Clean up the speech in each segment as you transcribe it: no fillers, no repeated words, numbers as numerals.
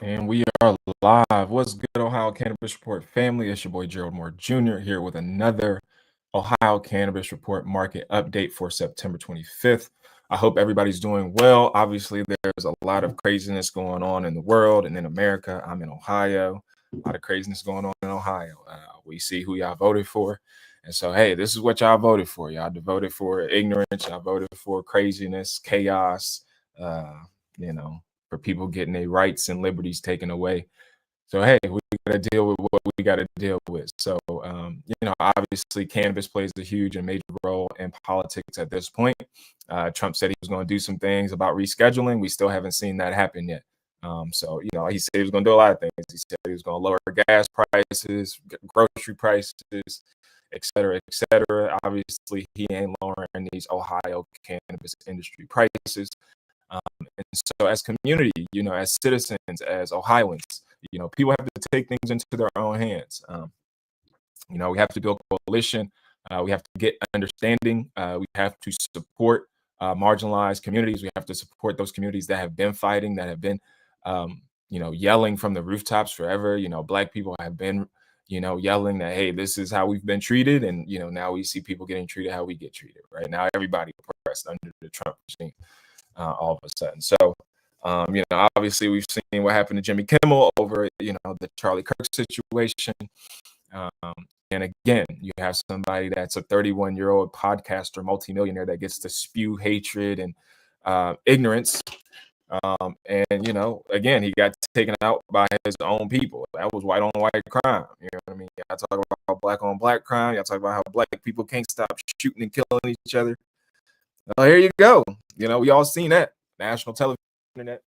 And we are live. What's good, Ohio Cannabis Report family? It's your boy Gerald Moore Jr. here with another Ohio Cannabis Report market update for September 25th. I hope everybody's doing well. Obviously, there's a lot of craziness going on in the world and in America. I'm in Ohio. A lot of craziness going on in Ohio. We see who y'all voted for. And so, hey, this is what y'all voted for. Y'all voted for ignorance. Y'all voted for craziness, chaos, uh, you know, for people getting their rights and liberties taken away. So hey, we got to deal with what we got to deal with. So obviously, cannabis plays a huge and major role in politics at this point. Trump said he was going to do some things about rescheduling. We still haven't seen that happen yet. He said he was going to do a lot of things. He said he was going to lower gas prices, grocery prices, et cetera, et cetera. Obviously, he ain't lowering these Ohio cannabis industry prices. And so as community, as citizens, as Ohioans, people have to take things into their own hands. We have to build coalition. We have to get understanding. We have to support marginalized communities. We have to support those communities that have been fighting, that have been, yelling from the rooftops forever. Black people have been, yelling that, hey, this is how we've been treated. And, now we see people getting treated how we get treated. Right now, everybody oppressed under the Trump regime. All of a sudden. So, obviously we've seen what happened to Jimmy Kimmel over, the Charlie Kirk situation. And again, you have somebody that's a 31-year-old podcaster, multimillionaire that gets to spew hatred and ignorance. Again, he got taken out by his own people. That was white on white crime. You know what I mean? Y'all talk about black on black crime. Y'all talk about how black people can't stop shooting and killing each other. Well, here you go. We all seen that national television, internet.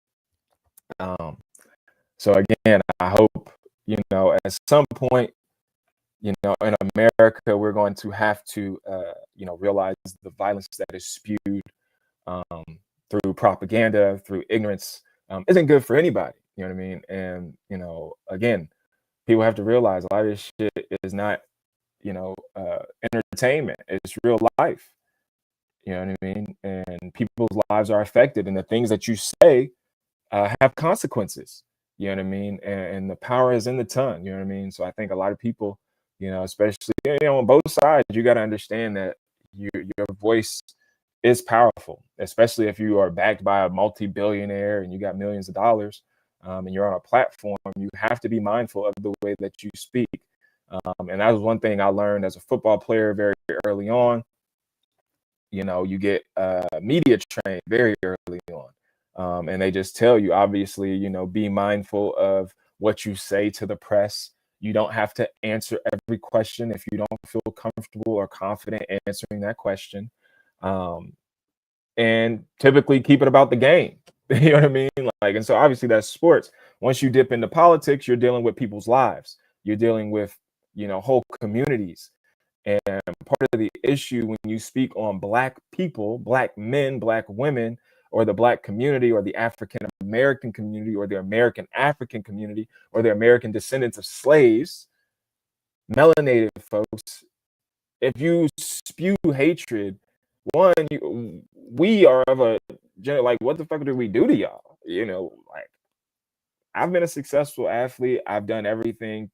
So again, I hope at some point, in America, we're going to have to realize the violence that is spewed through propaganda, through ignorance, isn't good for anybody. You know what I mean? And again, people have to realize a lot of this shit is not entertainment. It's real life. You know what I mean? And people's lives are affected, and the things that you say have consequences. You know what I mean? And the power is in the tongue. You know what I mean? So I think a lot of people, especially on both sides, you got to understand that your voice is powerful, especially if you are backed by a multi-billionaire and you got millions of dollars, and you're on a platform. You have to be mindful of the way that you speak. And that was one thing I learned as a football player very early on. You get media trained very early on. And they just tell you, obviously, be mindful of what you say to the press. You don't have to answer every question if you don't feel comfortable or confident answering that question. And typically keep it about the game. You know what I mean? And so obviously that's sports. Once you dip into politics, you're dealing with people's lives. You're dealing with, whole communities. And part of the issue when you speak on Black people, Black men, Black women, or the Black community, or the African American community, or the American African community, or the American descendants of slaves, melanated folks, if you spew hatred, we are of a, what the fuck did we do to y'all? I've been a successful athlete. I've done everything,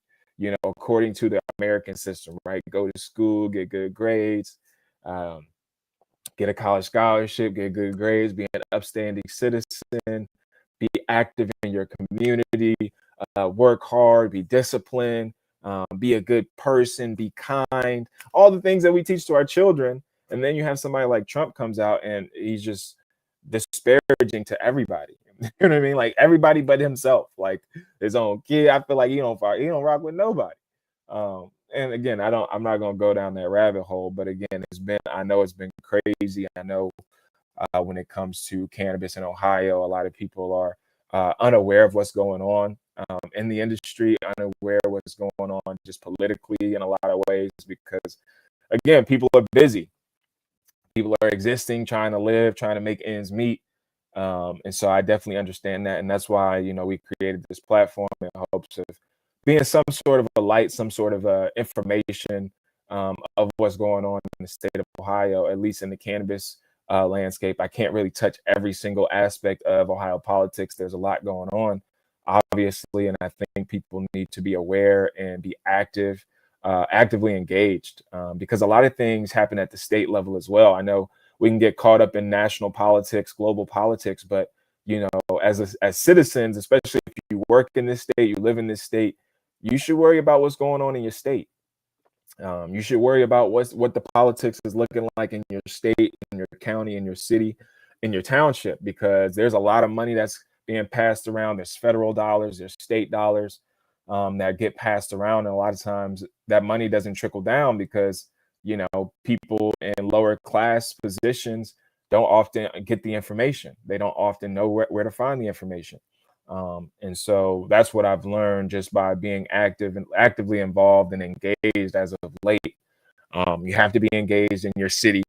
according to the American system, right? Go to school, get good grades, get a college scholarship, get good grades, be an upstanding citizen, be active in your community, work hard, be disciplined, be a good person, be kind, all the things that we teach to our children. And then you have somebody like Trump comes out and he's just disparaging to everybody. You know what I mean? Like everybody but himself, like his own kid. I feel like he don't rock with nobody. And again, I'm not gonna go down that rabbit hole, but again, I know it's been crazy. I know when it comes to cannabis in Ohio, a lot of people are unaware of what's going on in the industry, unaware of what's going on just politically in a lot of ways, because again, people are busy. People are existing, trying to live, trying to make ends meet. And so I definitely understand that. And that's why, we created this platform in hopes of being some sort of a light, some sort of information of what's going on in the state of Ohio, at least in the cannabis landscape. I can't really touch every single aspect of Ohio politics. There's a lot going on, obviously, and I think people need to be aware and be actively engaged, because a lot of things happen at the state level as well. I know we can get caught up in national politics, global politics, but as citizens, especially if you work in this state, you live in this state, you should worry about what's going on in your state. You should worry about what the politics is looking like in your state, in your county, in your city, in your township, because there's a lot of money that's being passed around. There's federal dollars, there's state dollars, that get passed around, and a lot of times that money doesn't trickle down because people in lower class positions don't often get the information. They don't often know where to find the information. And so that's what I've learned just by being actively involved and engaged as of late. You have to be engaged in your city.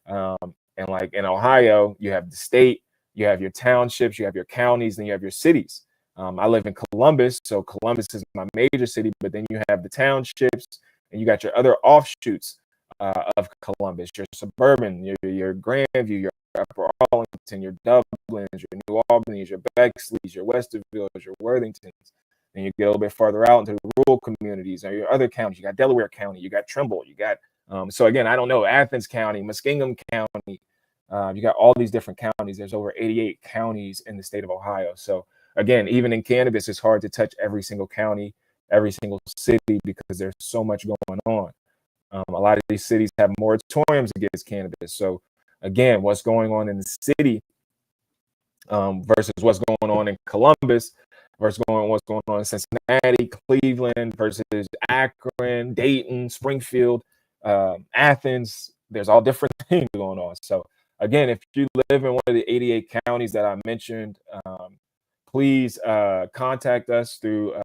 And like in Ohio, you have the state, you have your townships, you have your counties, and you have your cities. I live in Columbus, so Columbus is my major city, but then you have the townships and you got your other offshoots of Columbus, your suburban, your Grandview, your Upper Arlington, your Dublins, your New Albany's, your Bexleys, your Westervilles, your Worthingtons. And you get a little bit farther out into the rural communities or your other counties. You got Delaware County, you got Trimble, you got so again, I don't know, Athens County, Muskingum County. You got all these different counties. There's over 88 counties in the state of Ohio. So again, even in cannabis, it's hard to touch every single county, every single city, because there's so much going on. A lot of these cities have moratoriums against cannabis. So again, what's going on in the city versus what's going on in Columbus versus what's going on in Cincinnati, Cleveland versus Akron, Dayton, Springfield, Athens. There's all different things going on. So again, if you live in one of the 88 counties that I mentioned, please contact us through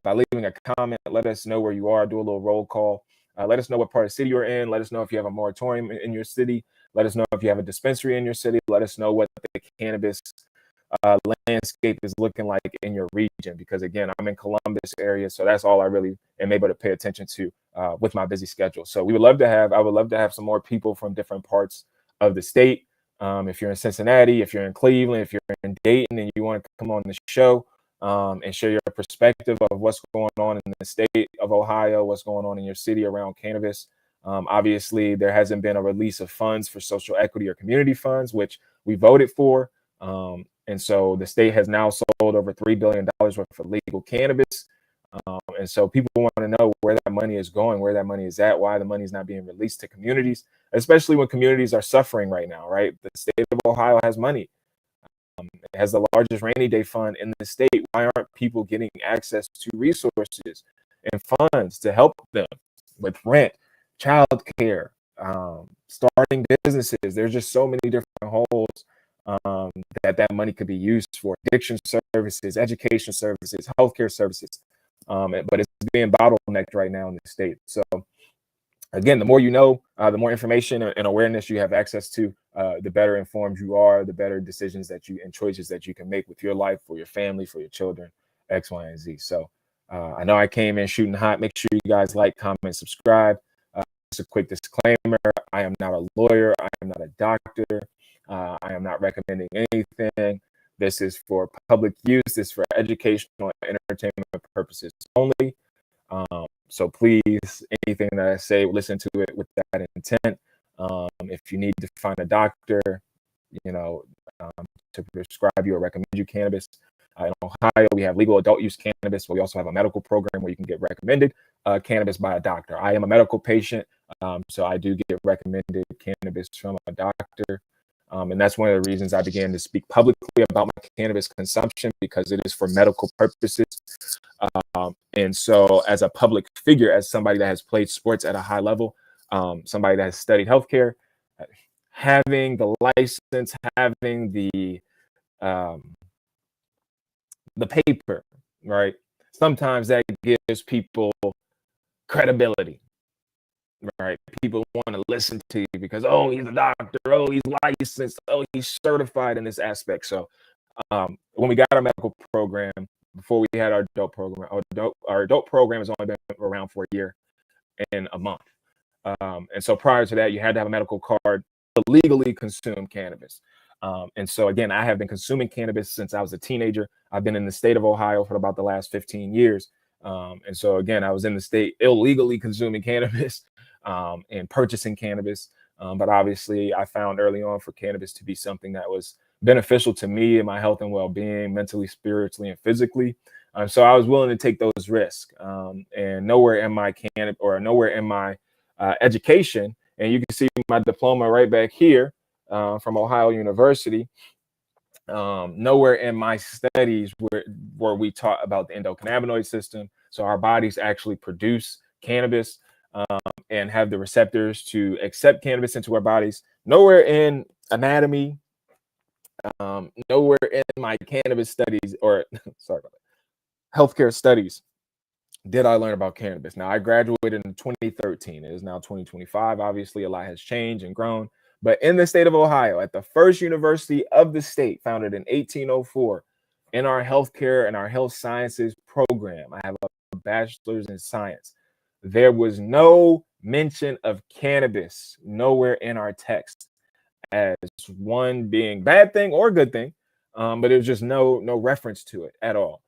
by leaving a comment. Let us know where you are. Do a little roll call. Let us know what part of the city you're in. Let us know if you have a moratorium in your city. Let us know if you have a dispensary in your city. Let us know what the cannabis landscape is looking like in your region, because again, I'm in Columbus area, so that's all I really am able to pay attention to with my busy schedule. So I would love to have some more people from different parts of the state. If you're in Cincinnati, if you're in Cleveland, if you're in Dayton and you want to come on the show and share your perspective of what's going on in the state of Ohio, what's going on in your city around cannabis. Obviously, there hasn't been a release of funds for social equity or community funds, which we voted for. And so the state has now sold over $3 billion worth of legal cannabis. And so people want to know where that money is going, where that money is at, why the money is not being released to communities, especially when communities are suffering right now, right? The state of Ohio has money. It has the largest rainy day fund in the state. Why aren't people getting access to resources and funds to help them with rent, childcare, starting businesses? There's just so many different holes that money could be used for: addiction services, education services, healthcare services. But it's being bottlenecked right now in the state. So again, the more you know, the more information and awareness you have access to, the better informed you are, the better decisions and choices that you can make with your life, for your family, for your children, X, Y, and Z. So I know I came in shooting hot. Make sure you guys like, comment, subscribe. Just a quick disclaimer: I am not a lawyer. I am not a doctor. I am not recommending anything. This is for public use. This is for educational and entertainment purposes only. So please, anything that I say, listen to it with that intent. If you need to find a doctor, to prescribe you or recommend you cannabis, in Ohio, we have legal adult use cannabis, but we also have a medical program where you can get recommended cannabis by a doctor. I am a medical patient, so I do get recommended cannabis from a doctor. And that's one of the reasons I began to speak publicly about my cannabis consumption, because it is for medical purposes. And so as a public figure, as somebody that has played sports at a high level, somebody that has studied healthcare, having the license, having the paper, right? Sometimes that gives people credibility, right? People want to listen to you because, oh, he's a doctor, oh, he's licensed, oh, he's certified in this aspect. So when we got our medical program, before we had our adult program, our adult program has only been around for a year and a month. And so prior to that, you had to have a medical card to legally consume cannabis. And so again, I have been consuming cannabis since I was a teenager. I've been in the state of Ohio for about the last 15 years. And so again, I was in the state illegally consuming cannabis and purchasing cannabis. But obviously, I found early on for cannabis to be something that was beneficial to me and my health and well-being, mentally, spiritually, and physically. So I was willing to take those risks. And nowhere in my nowhere in my education, and you can see my diploma right back here from Ohio University. Nowhere in my studies were we taught about the endocannabinoid system. So our bodies actually produce cannabis and have the receptors to accept cannabis into our bodies. Nowhere in anatomy, nowhere in my cannabis studies, or sorry about that, healthcare studies, did I learn about cannabis. Now, I graduated in 2013. It is now 2025. Obviously, a lot has changed and grown. But in the state of Ohio, at the first university of the state, founded in 1804, in our healthcare and our health sciences program, I have a bachelor's in science. There was no mention of cannabis nowhere in our text as one being bad thing or good thing, but there was just no reference to it at all.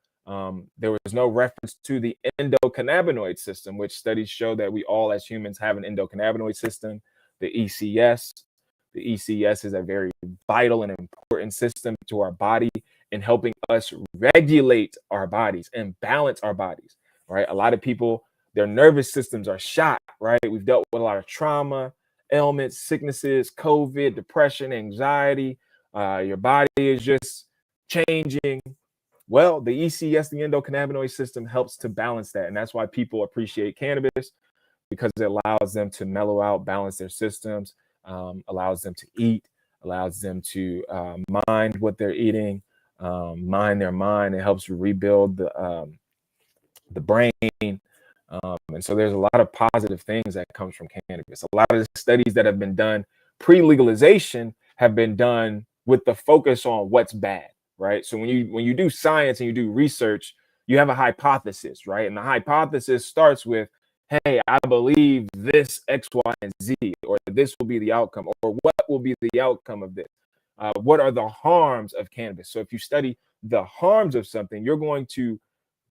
There was no reference to the endocannabinoid system, which studies show that we all as humans have an endocannabinoid system, the ECS. The ECS is a very vital and important system to our body in helping us regulate our bodies and balance our bodies, right? A lot of people, their nervous systems are shot, right? We've dealt with a lot of trauma, ailments, sicknesses, COVID, depression, anxiety. Your body is just changing. Well, the ECS, the endocannabinoid system, helps to balance that. And that's why people appreciate cannabis, because it allows them to mellow out, balance their systems, allows them to eat, allows them to mind what they're eating, mind their mind. It helps rebuild the brain. And so there's a lot of positive things that comes from cannabis. A lot of the studies that have been done pre-legalization have been done with the focus on what's bad, right? So when you do science and you do research, you have a hypothesis, right? And the hypothesis starts with, hey, I believe this X, Y, and Z, or this will be the outcome, or what will be the outcome of this? What are the harms of cannabis? So if you study the harms of something, you're going to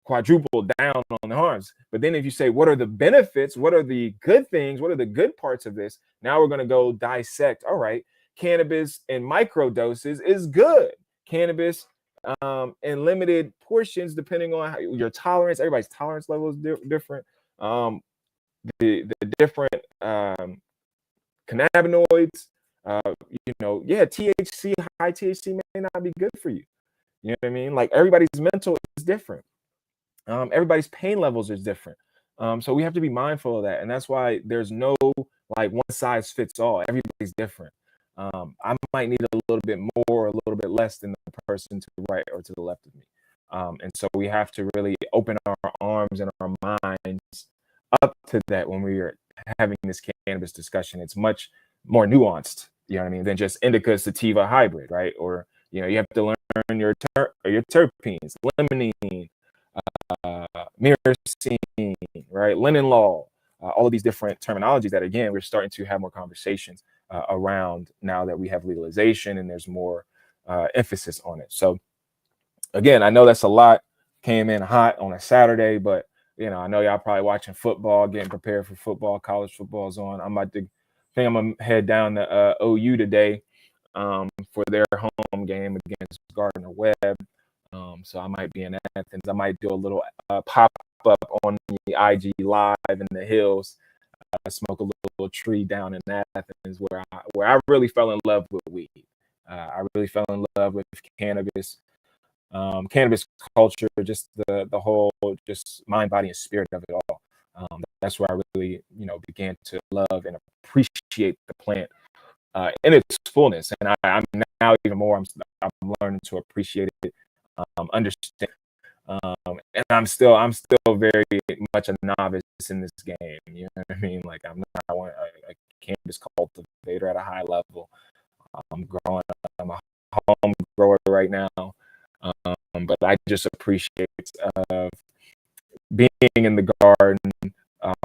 quadruple down on the harms. But then if you say, what are the benefits? What are the good things? What are the good parts of this? Now we're going to go dissect. All right, cannabis in micro doses is good. Cannabis in limited portions, depending on your tolerance, everybody's tolerance level is different. The different cannabinoids, yeah, THC, high THC may not be good for you. You know what I mean? Like everybody's mental is different. Everybody's pain levels is different. So we have to be mindful of that. And that's why there's no like one size fits all. Everybody's different. I might need a little bit more or a little bit less than the person to the right or to the left of me. And so we have to really open our arms and our minds up to that when we are having this cannabis discussion. It's much more nuanced, you know what I mean, than just indica sativa hybrid, right? Or, you have to learn your terpenes, limonene, myrcene, right? Linen law, all of these different terminologies that, again, we're starting to have more conversations around now that we have legalization and there's more emphasis on it. So, again, I know that's a lot, came in hot on a Saturday, but, I know y'all probably watching football, getting prepared for football. College football is on. I'm going to head down to OU today for their home game against Gardner Webb. So I might be in Athens. I might do a little pop up on the IG Live in the hills, smoke a little tree down in Athens, where I really fell in love with weed. I really fell in love with cannabis, cannabis culture, just the whole just mind, body, and spirit of it all. That's where I really began to love and appreciate the plant in its fullness. And I'm now even more. I'm learning to appreciate it. Understand, and I'm still very much a novice in this game. You know what I mean? Like I'm not a cannabis cultivator at a high level. I'm a home grower right now, but I just appreciate being in the garden,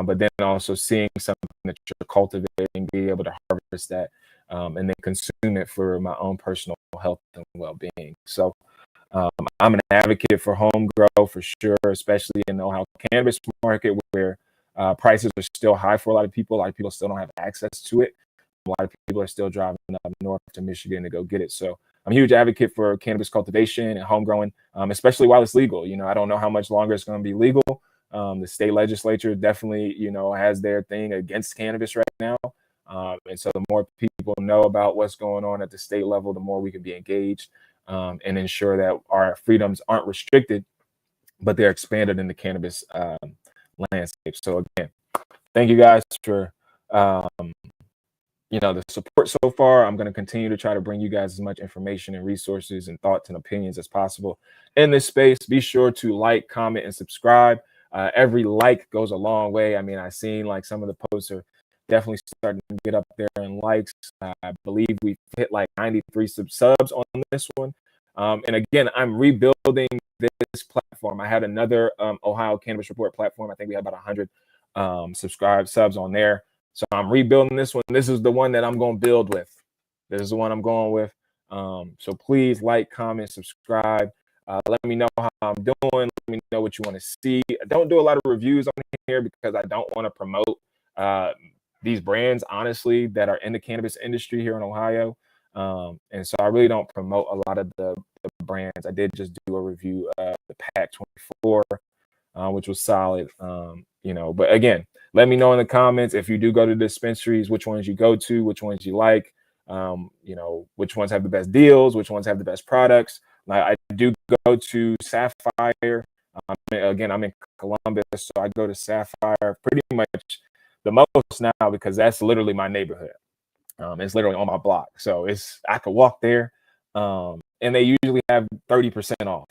but then also seeing something that you're cultivating, be able to harvest that. and then consume it for my own personal health and well-being. So I'm an advocate for home grow for sure, especially in the Ohio cannabis market where prices are still high for a lot of people. A lot of people still don't have access to it. A lot of people are still driving up north to Michigan to go get it. So I'm a huge advocate for cannabis cultivation and home growing, especially while it's legal. I don't know how much longer it's going to be legal. The state legislature definitely, has their thing against cannabis right now. And so the more people know about what's going on at the state level, the more we can be engaged and ensure that our freedoms aren't restricted, but they're expanded in the cannabis landscape. So again, thank you guys for the support so far. I'm going to continue to try to bring you guys as much information and resources and thoughts and opinions as possible in this space. Be sure to like, comment, and subscribe. Every like goes a long way. I mean, I've seen like some of the posts are definitely starting to get up there in likes. I believe we've hit like 93 subs on this one. And again, I'm rebuilding this platform. I had another Ohio Cannabis Report platform. I think we had about 100 subscribed subs on there. So I'm rebuilding this one. This is the one that I'm going to build with. This is the one I'm going with. So please like, comment, subscribe. Let me know how I'm doing. Let me know what you want to see. I don't do a lot of reviews on here because I don't want to promote these brands, honestly, that are in the cannabis industry here in Ohio. And so I really don't promote a lot of the brands. I did just do a review of the Pack 24, which was solid. But again, let me know in the comments if you do go to dispensaries, which ones you go to, which ones you like, which ones have the best deals, which ones have the best products. I do go to Sapphire. Again, I'm in Columbus, so I go to Sapphire pretty much the most now because that's literally my neighborhood. It's literally on my block. So I could walk there. And they usually have 30% off.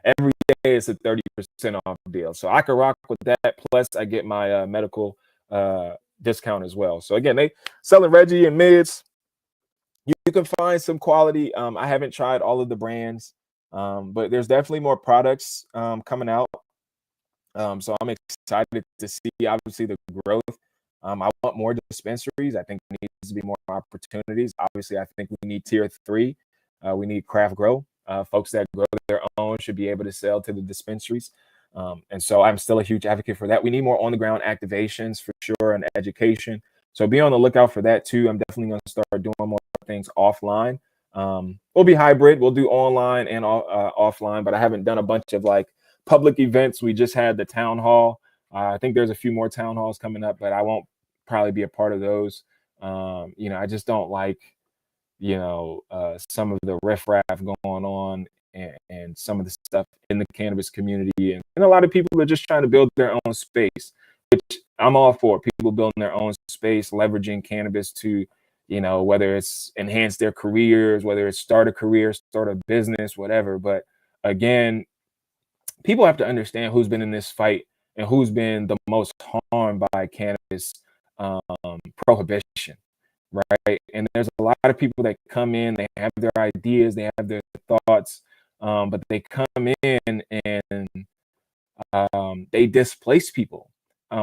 Every day it's a 30% off deal. So I could rock with that. Plus I get my medical discount as well. So again, they selling Reggie and mids. You can find some quality. I haven't tried all of the brands, but there's definitely more products coming out. So I'm excited to see obviously the growth. I want more dispensaries. I think there needs to be more opportunities. Obviously, I think we need tier 3. We need craft grow. Folks that grow their own should be able to sell to the dispensaries. And so I'm still a huge advocate for that. We need more on the ground activations for sure and education. So be on the lookout for that too. I'm definitely going to start doing more things offline. We'll be hybrid. We'll do online and offline, but I haven't done a bunch of like public events. We just had the town hall. I think there's a few more town halls coming up, but I won't probably be a part of those. I just don't like, some of the riffraff going on and some of the stuff in the cannabis community. And a lot of people are just trying to build their own space, which I'm all for. People building their own space, leveraging cannabis to, whether it's enhance their careers, whether it's start a career, start a business, whatever. But again, people have to understand who's been in this fight and who's been the most harmed by cannabis prohibition, right? And there's a lot of people that come in, they have their ideas, they have their thoughts, but they come in and they displace people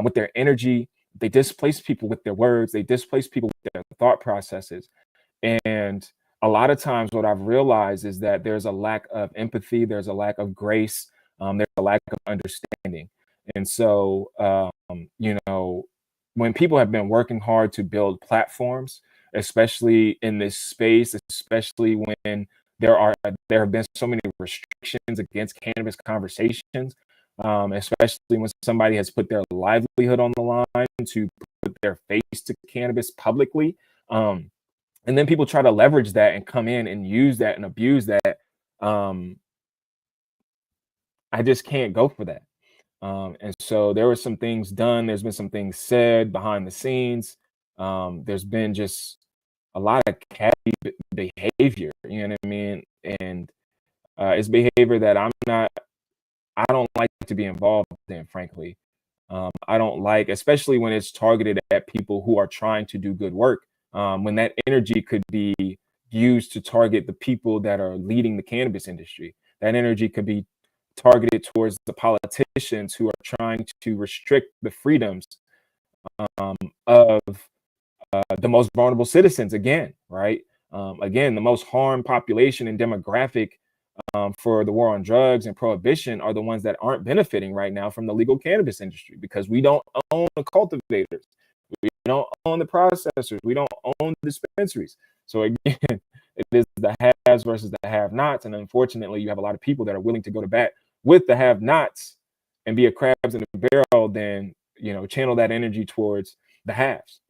with their energy. They displace people with their words. They displace people with their thought processes. And a lot of times what I've realized is that there's a lack of empathy. There's a lack of grace. There's a lack of understanding. And so, when people have been working hard to build platforms, especially in this space, especially when there have been so many restrictions against cannabis conversations, especially when somebody has put their livelihood on the line to put their face to cannabis publicly. And then people try to leverage that and come in and use that and abuse that. I just can't go for that. And so there were some things done. There's been some things said behind the scenes. There's been just a lot of catty behavior, you know what I mean? And it's behavior that I don't like to be involved in, frankly. I don't like, especially when it's targeted at people who are trying to do good work, when that energy could be used to target the people that are leading the cannabis industry. That energy could be targeted towards the politicians who are trying to restrict the freedoms of the most vulnerable citizens again, right? Again, the most harmed population and demographic for the war on drugs and prohibition are the ones that aren't benefiting right now from the legal cannabis industry because we don't own the cultivators, we don't own the processors, we don't own the dispensaries. So again, it is the haves versus the have-nots, and unfortunately, you have a lot of people that are willing to go to bat with the have-nots and be a crabs in a barrel, then channel that energy towards the haves.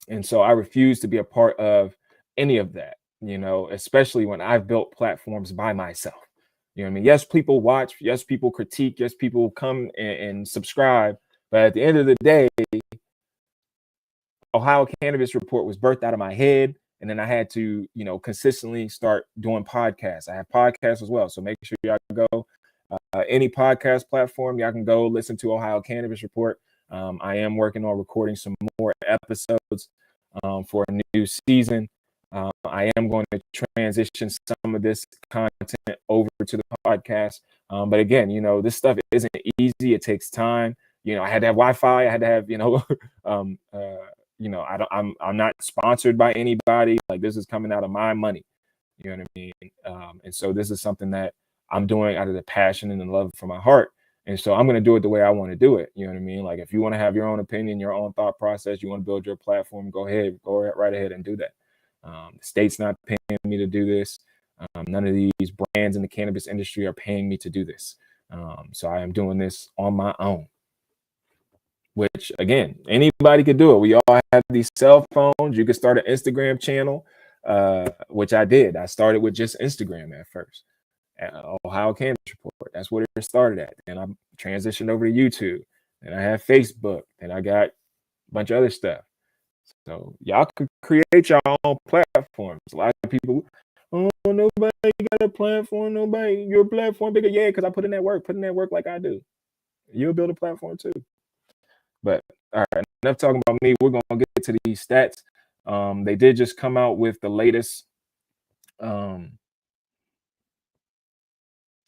And so I refuse to be a part of any of that, especially when I've built platforms by myself. You know what I mean? Yes, people watch, yes, people critique, yes, people come and subscribe. But at the end of the day, Ohio Cannabis Report was birthed out of my head. And then I had to, consistently start doing podcasts. I have podcasts as well. So make sure y'all go any podcast platform, y'all can go listen to Ohio Cannabis Report. I am working on recording some more episodes for a new season. I am going to transition some of this content over to the podcast. But again, this stuff isn't easy. It takes time. I had to have Wi-Fi. I had to have, I'm not sponsored by anybody. Like, this is coming out of my money. You know what I mean? And so this is something that I'm doing out of the passion and the love for my heart. And so I'm going to do it the way I want to do it. You know what I mean? Like, if you want to have your own opinion, your own thought process, you want to build your platform, go right ahead and do that. The state's not paying me to do this. None of these brands in the cannabis industry are paying me to do this. So I am doing this on my own, which again, anybody could do it. We all have these cell phones. You could start an Instagram channel, which I did. I started with just Instagram at first. Ohio Cannabis Report. That's what it started at. And I transitioned over to YouTube. And I have Facebook. And I got a bunch of other stuff. So y'all could create your own platforms. A lot of people, oh, nobody got a platform. Nobody, your platform bigger. Yeah, because I put in that work like I do. You'll build a platform too. But all right, enough talking about me. We're gonna get to these stats. They did just come out with the latest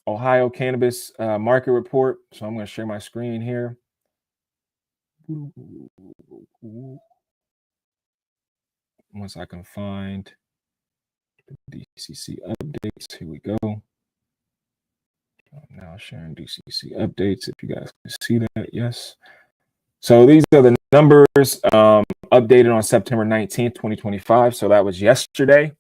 Ohio Cannabis Market Report. So I'm going to share my screen here. Once I can find the DCC updates, here we go. I'm now sharing DCC updates. If you guys can see that, yes. So these are the numbers updated on September 19th, 2025. So that was yesterday.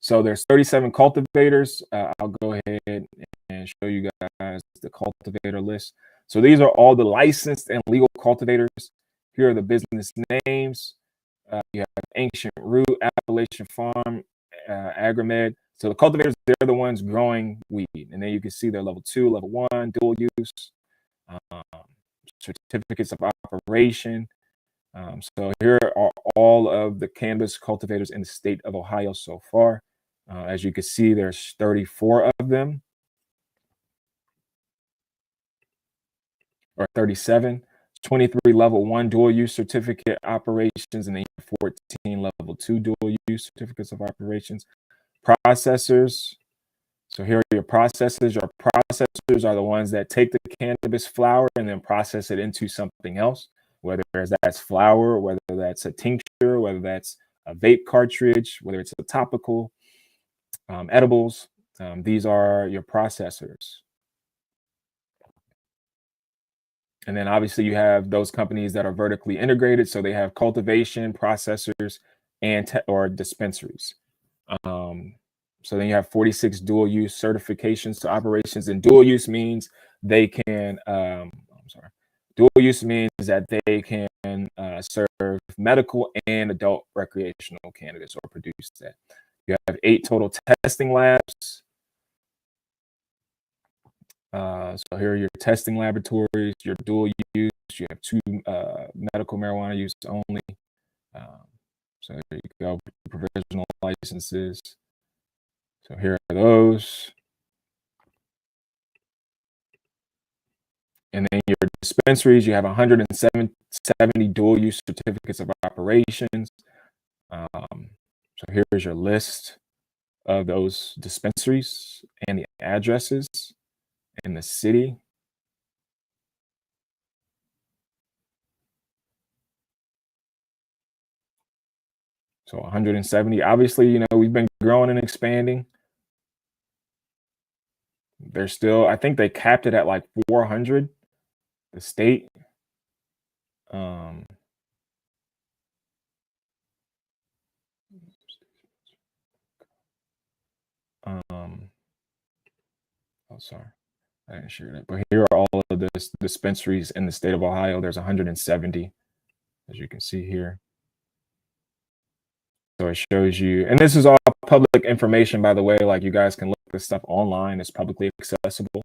So there's 37 cultivators. I'll go ahead and show you guys the cultivator list. So these are all the licensed and legal cultivators. Here are the business names. You have Ancient Root, Appalachian Farm, Agromed. So the cultivators, they're the ones growing weed. And then you can see they're level 2, level 1, dual use, certificates of operation. So here are all of the cannabis cultivators in the state of Ohio so far. As you can see, there's 34 of them, or 37. 23 level 1 dual use certificate operations, and then 14 level 2 dual use certificates of operations. Processors. So here are your processors. Your processors are the ones that take the cannabis flower and then process it into something else, whether that's flour, whether that's a tincture, whether that's a vape cartridge, whether it's a topical, edibles. These are your processors. And then obviously you have those companies that are vertically integrated. So they have cultivation, processors, and or dispensaries. So then you have 46 dual use certifications to operations. And dual use means they can, dual use means that they can serve medical and adult recreational cannabis or produce that. You have 8 total testing labs. So here are your testing laboratories, your dual use. You have 2 medical marijuana use only. So there you go, provisional licenses. So here are those. And then your dispensaries, you have 170 dual use certificates of operations. So here's your list of those dispensaries and the addresses in the city. So 170. Obviously, you know, we've been growing and expanding. They're still, I think they capped it at like 400, the state. Um, um, oh, sorry, I didn't share that. But here are all of the dispensaries in the state of Ohio. There's 170, as you can see here. So it shows you, and this is all public information, by the way. Like, you guys can look this stuff online. It's publicly accessible.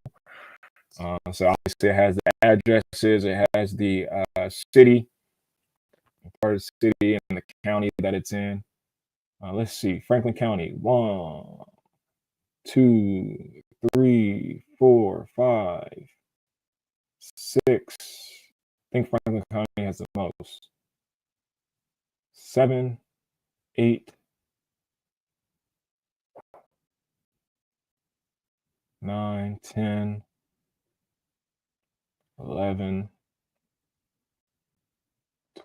So obviously it has the addresses, it has the city, part of the city and the county that it's in. Let's see, Franklin County, 1, 2, 3, 4, 5, 6. I think Franklin County has the most. 7, 8, 9, 10, 11,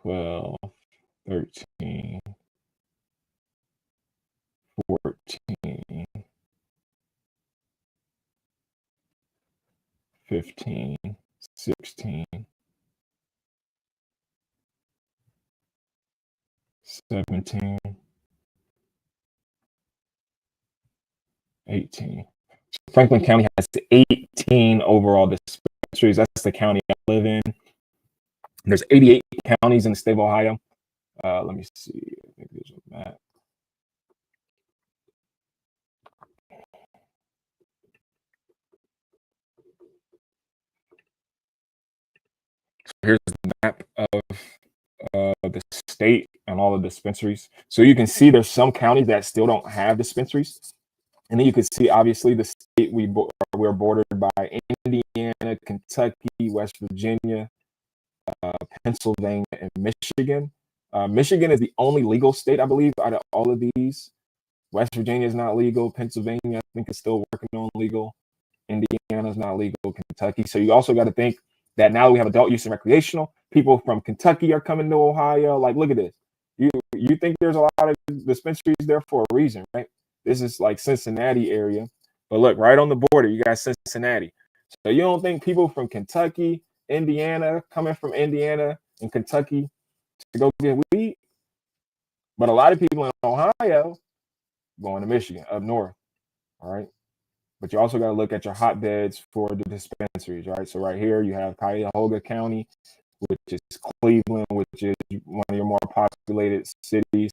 12, 13, 14, 15, 16, 17, 18. Franklin County has 18 overall dispensaries. That's the county I live in. There's 88 counties in the state of Ohio. Let me see. I think there's a map. So here's the map of the state and all the dispensaries. So you can see there's some counties that still don't have dispensaries. And then you can see, obviously, the state we're bordered by Indiana, Kentucky, West Virginia, Pennsylvania, and Michigan. Michigan is the only legal state, I believe, out of all of these. West Virginia is not legal. Pennsylvania, I think, is still working on legal. Indiana is not legal. Kentucky. So you also got to think that now we have adult use and recreational. People from Kentucky are coming to Ohio. Like, look at this. You think there's a lot of dispensaries there for a reason, right? This is like Cincinnati area. But look, right on the border, you got Cincinnati. So you don't think people from Kentucky, Indiana, coming from Indiana and Kentucky to go get weed? But a lot of people in Ohio going to Michigan, up north. All right. But you also got to look at your hotbeds for the dispensaries, right? So right here you have Cuyahoga County, which is Cleveland, which is one of your more populated cities.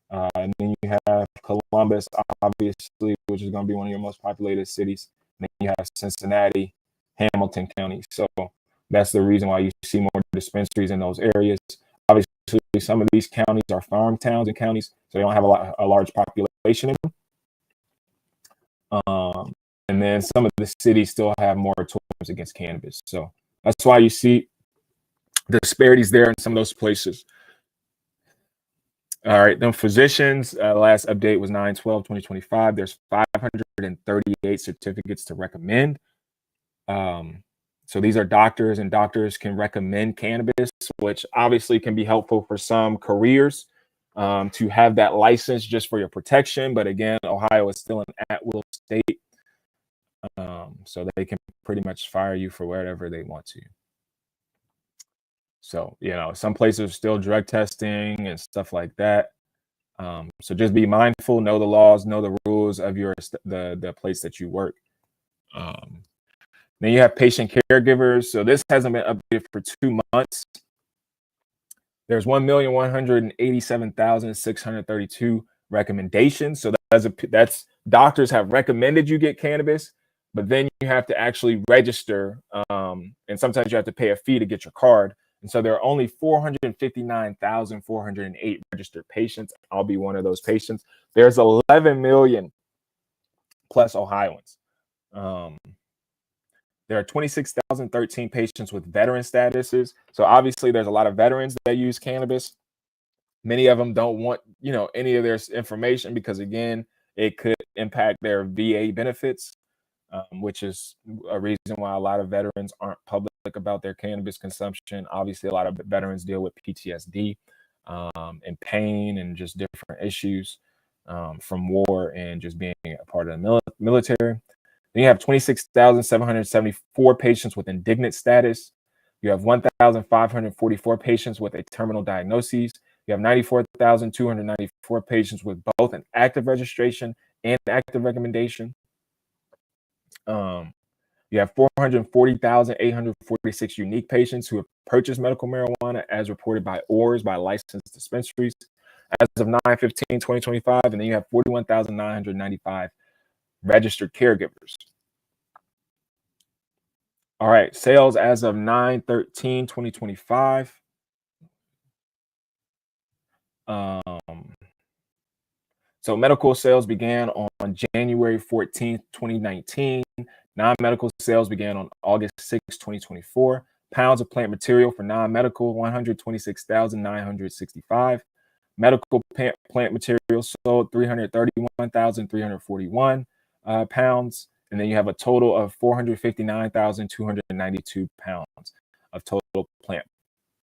And then you have Columbus, obviously, which is going to be one of your most populated cities. And then you have Cincinnati, Hamilton County. So that's the reason why you see more dispensaries in those areas. Obviously, some of these counties are farm towns and counties, so they don't have a large population in them. And then some of the cities still have moratoriums against cannabis. So that's why you see disparities there in some of those places. All right, then physicians, last update was 9/12/2025. There's 538 certificates to recommend. So these are doctors, and doctors can recommend cannabis, which obviously can be helpful for some careers to have that license just for your protection. But again, Ohio is still an at-will state. So they can pretty much fire you for whatever they want to. So, you know, some places are still drug testing and stuff like that. So just be mindful, know the laws, know the rules of the place that you work. Then you have patient caregivers. So this hasn't been updated for 2 months. There's 1,187,632 recommendations. So that's doctors have recommended you get cannabis, but then you have to actually register, and sometimes you have to pay a fee to get your card. And so there are only 459,408 registered patients. I'll be one of those patients. There's 11 million plus Ohioans. There are 26,013 patients with veteran statuses. So obviously there's a lot of veterans that use cannabis. Many of them don't want, you know, any of their information because, again, it could impact their VA benefits, which is a reason why a lot of veterans aren't public about their cannabis consumption. Obviously, a lot of veterans deal with PTSD. and pain and just different issues from war and just being a part of the military. Then you have 26,774 patients with indignant status. You have 1,544 patients with a terminal diagnosis. You have 94,294 patients with both an active registration and active recommendation. You have 440,846 unique patients who have purchased medical marijuana as reported by ORs, by licensed dispensaries as of 9/15/2025. And then you have 41,995 registered caregivers. All right, sales as of 9/13/2025. So medical sales began on January 14th, 2019. Non-medical sales began on August 6th, 2024. Pounds of plant material for non-medical, 126,965. Medical plant material sold 331,341 pounds. And then you have a total of 459,292 pounds of total plant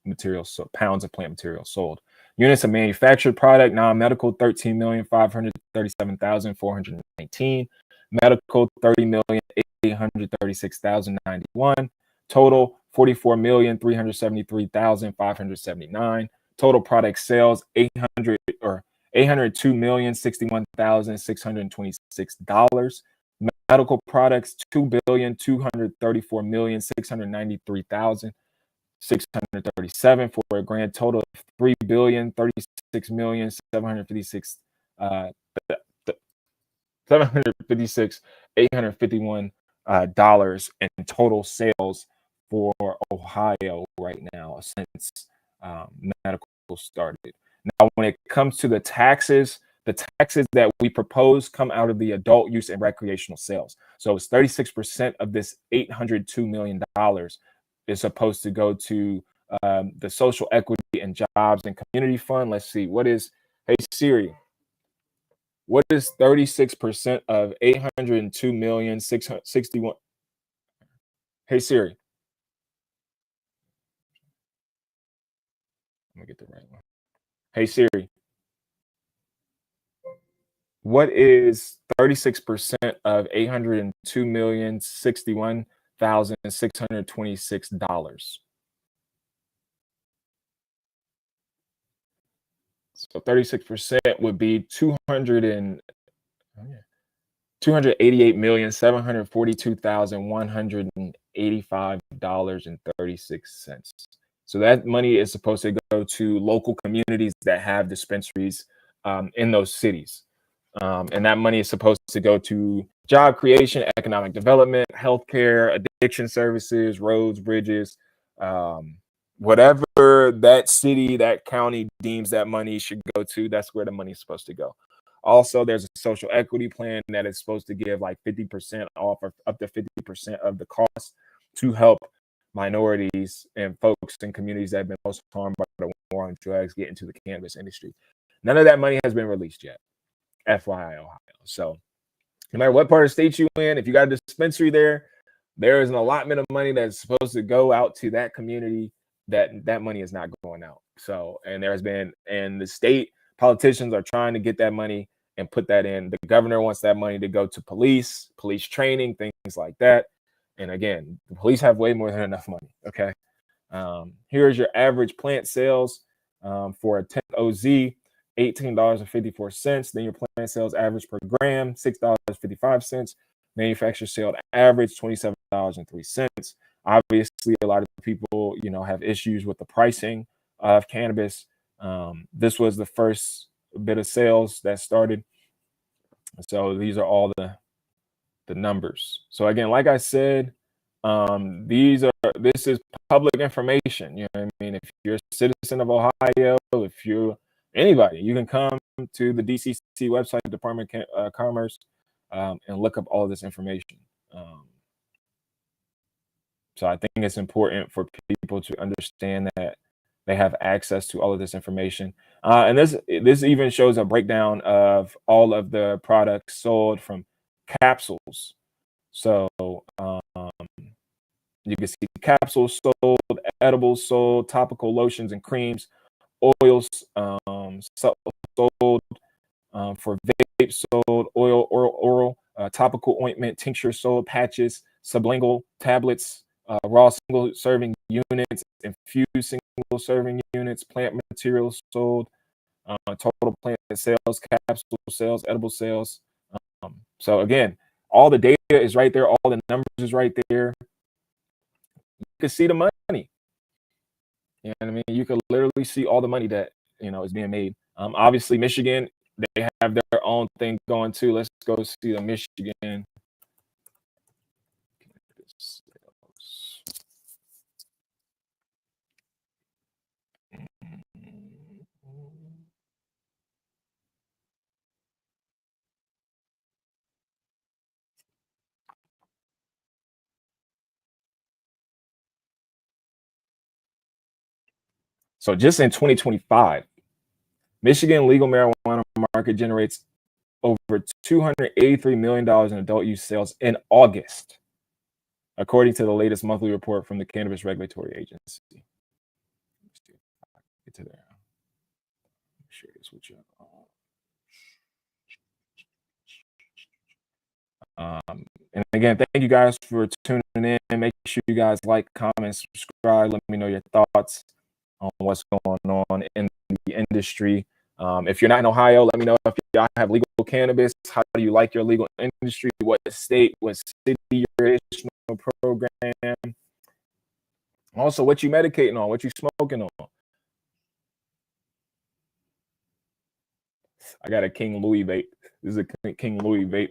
material, so pounds of plant material sold. Units of manufactured product, non-medical, 13,537,419. Medical, 30,836,091. Total, 44,373,579. Total product sales, 802,061,626. Medical products, 2,234,693,637 for a grand total of 3,036,756 $756,851 dollars in total sales for Ohio right now since medical started. Now, when it comes to the taxes that we propose come out of the adult use and recreational sales. So it's 36% of this $802 million is supposed to go to the Social Equity and Jobs and Community Fund. Let's see, hey Siri, what is 36% of 802,661? Hey Siri. Let me get the right one. Hey Siri. What is 36% of $802,061,626? So 36% would be $288,742,185.36. So that money is supposed to go to local communities that have dispensaries in those cities. And that money is supposed to go to job creation, economic development, healthcare, addiction services, roads, bridges, whatever that city, that county deems that money should go to, that's where the money is supposed to go. Also, there's a social equity plan that is supposed to give like 50% off or up to 50% of the cost to help minorities and folks in communities that have been most harmed by the war on drugs get into the cannabis industry. None of that money has been released yet. FYI, Ohio. So no matter what part of the state you in, if you got a dispensary there is an allotment of money that's supposed to go out to that community. That money is not going out. So, and the state politicians are trying to get that money and put that in. The governor wants that money to go to police training, things like that. And again, the police have way more than enough money. Okay. Here's your average plant sales for a 10 OZ, $18.54. Then your plant sales average per gram, $6.55. Manufacturer sale average, $27.03. Obviously, a lot of people, have issues with the pricing of cannabis. This was the first bit of sales that started. So these are all the numbers. So again, like I said, this is public information. You know what I mean? If you're a citizen of Ohio, if you're anybody, you can come to the DCC website, Department of Commerce, and look up all of this information. So I think it's important for people to understand that they have access to all of this information. And this even shows a breakdown of all of the products sold from capsules. So you can see capsules sold, edibles sold, topical lotions and creams, oils sold, for vape sold, oral, topical ointment, tincture sold, patches, sublingual tablets, raw single serving units, infused single serving units, plant materials sold, total plant sales, capsule sales, edible sales. So again, all the data is right there, all the numbers is right there. You can see the money. You know what I mean? You could literally see all the money that is being made. Obviously, Michigan, they have their own thing going too. Let's go see the Michigan. So just in 2025, Michigan legal marijuana market generates over $283 million in adult use sales in August, according to the latest monthly report from the Cannabis Regulatory Agency. Let's see if I can get to there. Share this with you. And again, thank you guys for tuning in. Make sure you guys like, comment, subscribe. Let me know your thoughts on what's going on in the industry. If you're not in Ohio, let me know if y'all have legal cannabis. How do you like your legal industry? What state, what city you're issuing a program? Also, what you medicating on? What you smoking on? I got a King Louis vape. This is a King Louis vape.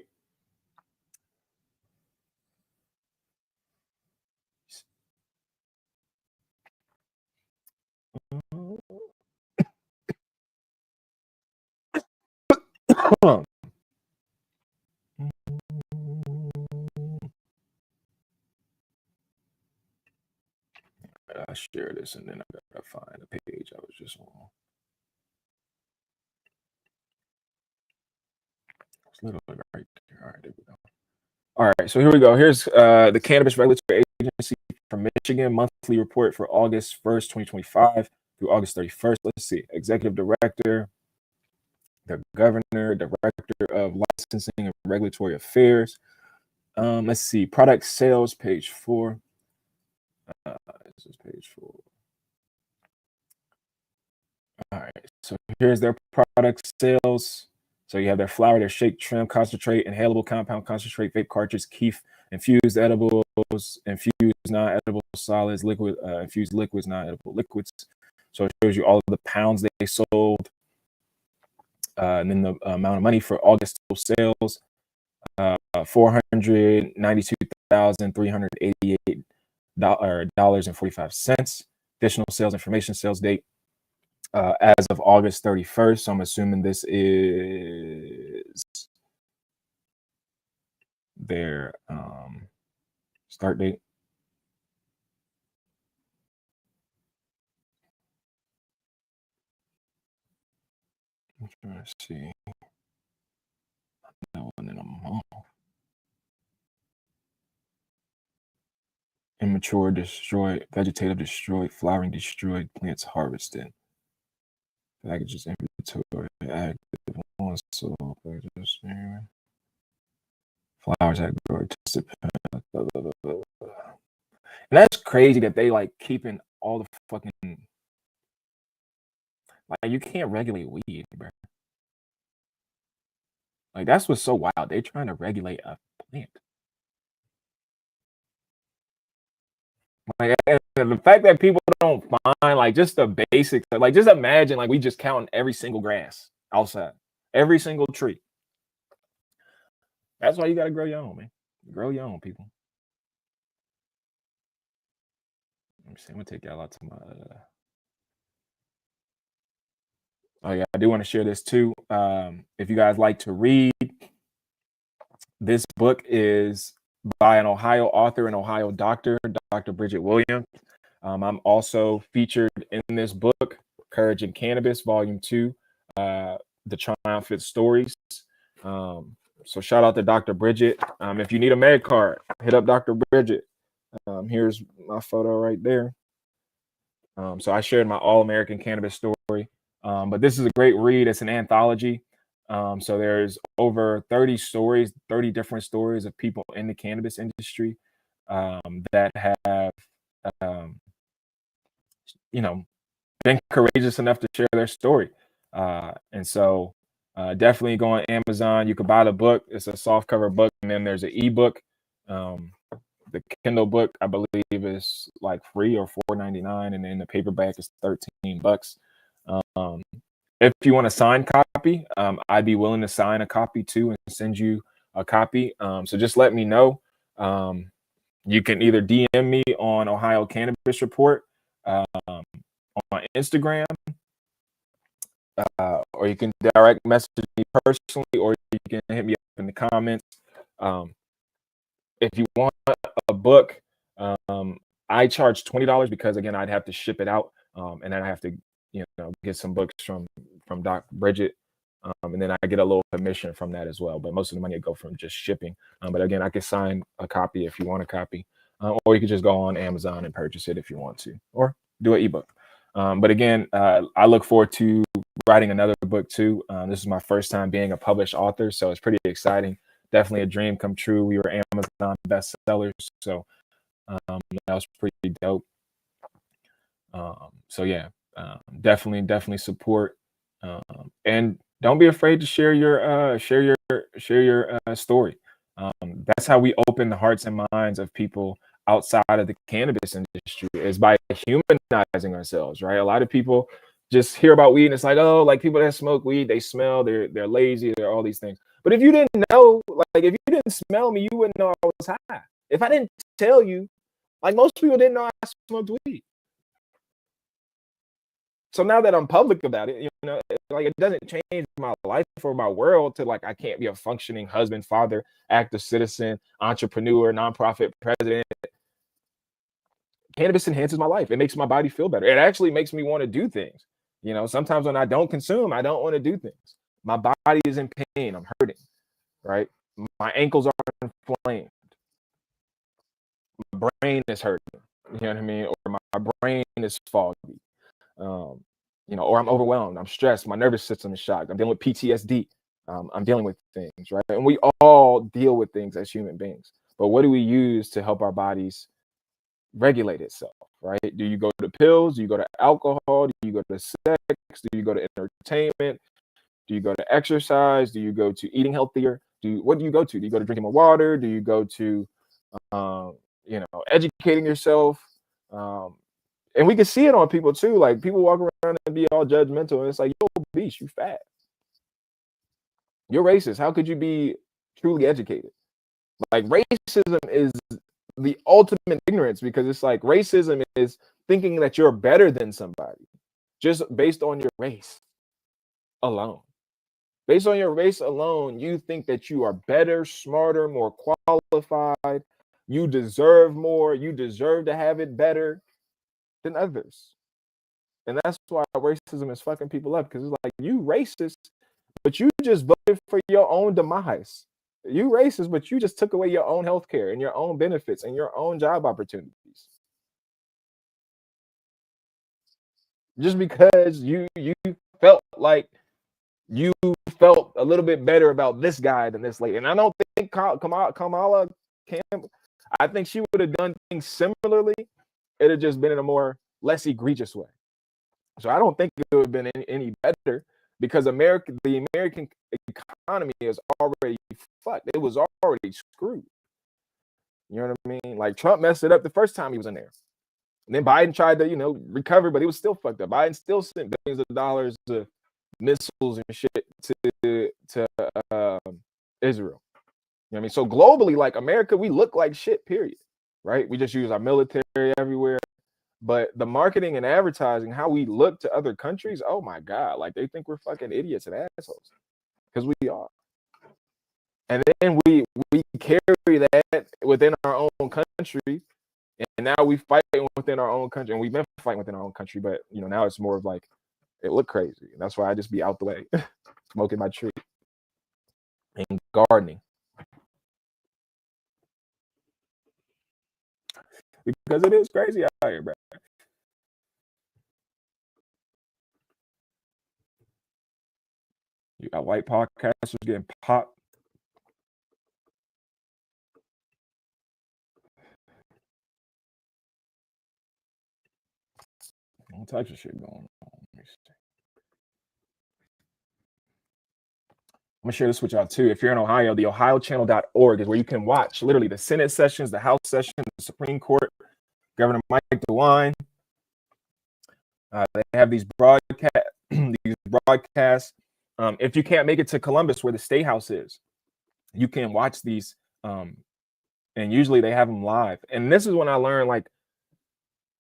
I share this and then I gotta find the page I was just on. It's literally right there. All right, there we go. All right, so here we go. Here's the Cannabis Regulatory Agency from Michigan monthly report for August 1st, 2025 through August 31st. Let's see. Executive Director, the Governor, Director of Licensing and Regulatory Affairs. Let's see. Product sales, page 4. This is page 4. All right, so here's their product sales. So you have their flower, their shake, trim, concentrate, inhalable compound, concentrate, vape cartridge, keef, infused edibles, infused non-edible solids, liquid, infused liquids, non-edible liquids. So it shows you all of the pounds they sold, and then the amount of money for August sales, $492,388.45. Additional sales information, sales date. As of August 31st. So I'm assuming this is their start date. I'm trying to see. That one in a month. Immature, destroyed, vegetative, destroyed, flowering, destroyed, plants harvested. Packages, inventory, active, one sold, packages, flowers, active, participant. And that's crazy that they like keeping all the fucking, like, you can't regulate weed, bro. Like, that's what's so wild. They're trying to regulate a plant. Like, and the fact that people don't find like just the basics, like just imagine like we just counting every single grass outside, every single tree. That's why you gotta grow your own, man. Grow your own, people. Let me see. I'm gonna take y'all out to my. Oh yeah, I do want to share this too. If you guys like to read, this book is by an Ohio author, an Ohio doctor, Dr. Bridget Williams. I'm also featured in this book, Courage in Cannabis, Volume 2, The Triumphant Stories. So shout out to Dr. Bridget. If you need a med card, hit up Dr. Bridget. Here's my photo right there. So I shared my all-American cannabis story. But this is a great read. It's an anthology. So there's over 30 stories, 30 different stories of people in the cannabis industry that have, um, you know, been courageous enough to share their story. And so definitely go on Amazon. You can buy the book. It's a soft cover book, and then there's an ebook. Um, the Kindle book, I believe, is like free or $4.99, and then the paperback is $13. Um, if you want a signed copy, I'd be willing to sign a copy too and send you a copy. So just let me know. You can either DM me on Ohio Cannabis Report um, on Instagram, or you can direct message me personally, or you can hit me up in the comments. Um, if you want a book, I charge $20 because again, I'd have to ship it out, and then I have to, get some books from Doc Bridget, and then I get a little commission from that as well. But most of the money would go from just shipping. But again, I can sign a copy if you want a copy, or you could just go on Amazon and purchase it if you want to, or do an ebook. But again, I look forward to writing another book too. This is my first time being a published author, so it's pretty exciting. Definitely a dream come true. We were Amazon bestsellers, so that was pretty dope. So yeah, definitely support, and don't be afraid to share your story. That's how we open the hearts and minds of people outside of the cannabis industry, is by humanizing ourselves, right? A lot of people just hear about weed and it's like, oh, like people that smoke weed, they smell, they're lazy, they're all these things. But if you didn't know, like if you didn't smell me, you wouldn't know I was high. If I didn't tell you, like most people didn't know I smoked weed. So now that I'm public about it, like it doesn't change my life or my world to like I can't be a functioning husband, father, active citizen, entrepreneur, nonprofit president. Cannabis enhances my life. It makes my body feel better. It actually makes me want to do things. Sometimes when I don't consume, I don't want to do things. My body is in pain. I'm hurting, right? My ankles are inflamed. My brain is hurting. You know what I mean? Or my brain is foggy. Or I'm overwhelmed, I'm stressed, my nervous system is shocked, I'm dealing with PTSD, I'm dealing with things, right? And we all deal with things as human beings. But what do we use to help our bodies regulate itself, right? Do you go to pills? Do you go to alcohol? Do you go to sex? Do you go to entertainment? Do you go to exercise? Do you go to eating healthier? What do you go to? Do you go to drinking more water? Do you go to, educating yourself? And we can see it on people too. Like people walk around and be all judgmental, and it's like, you're obese, you fat, you're racist. How could you be truly educated? Like racism is the ultimate ignorance, because it's like racism is thinking that you're better than somebody just based on your race alone. Based on your race alone, you think that you are better, smarter, more qualified. You deserve more. You deserve to have it better than others. And that's why racism is fucking people up, because it's like, you racist, but you just voted for your own demise. You racist, but you just took away your own health care and your own benefits and your own job opportunities. Just because you felt like you felt a little bit better about this guy than this lady. And I don't think Kamala Campbell, I think she would have done things similarly. It had just been in a more less egregious way. So I don't think it would have been any better, because the American economy is already fucked. It was already screwed. You know what I mean? Like Trump messed it up the first time he was in there. And then Biden tried to, recover, but he was still fucked up. Biden still sent billions of dollars of missiles and shit to Israel. You know what I mean? So globally, like America, we look like shit, period. Right? We just use our military everywhere. But the marketing and advertising, how we look to other countries, oh my God, like they think we're fucking idiots and assholes, because we are. And then we carry that within our own country, and now we fight within our own country, and we've been fighting within our own country, but now it's more of like, it look crazy, and that's why I just be out the way, smoking my tree and gardening, because it is crazy out here, bro. You got white podcasters getting popped. All types of shit going on. Let me see. I'm gonna share this with y'all too. If you're in Ohio, the ohiochannel.org is where you can watch literally the Senate sessions, the House session, the Supreme Court, Governor Mike DeWine. They have these broadcasts. If you can't make it to Columbus, where the State House is, you can watch these. And usually they have them live. And this is when I learned, like,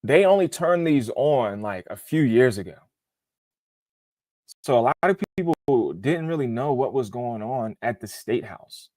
they only turned these on like a few years ago. So a lot of people didn't really know what was going on at the State House.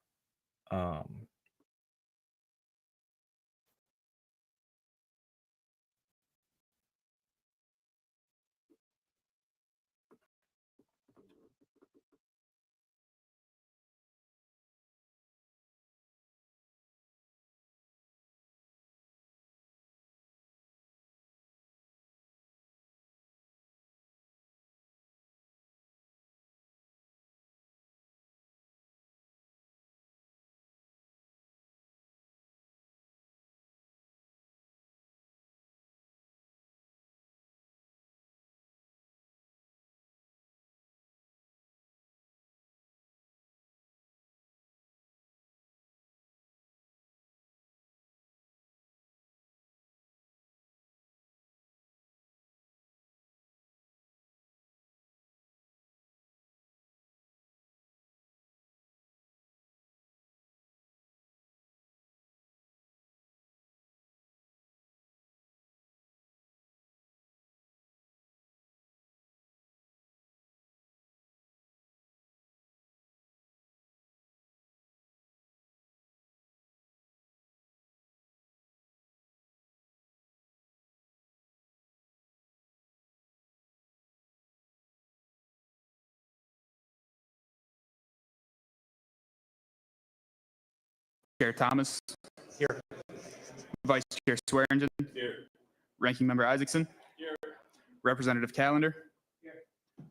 Chair Thomas. Here. Vice Chair Swearingen. Here. Ranking Member Isaacson. Here. Representative Callender. Here.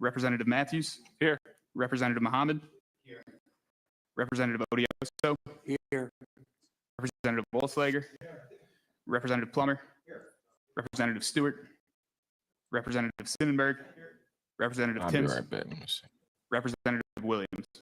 Representative Matthews. Here. Representative Muhammad. Here. Representative Odioso. Here. Representative Wolfslager. Here. Representative Plummer. Here. Representative Stewart. Representative Sinnenberg. Here. Representative I'll be Timms. right back. Let me see. Representative Williams.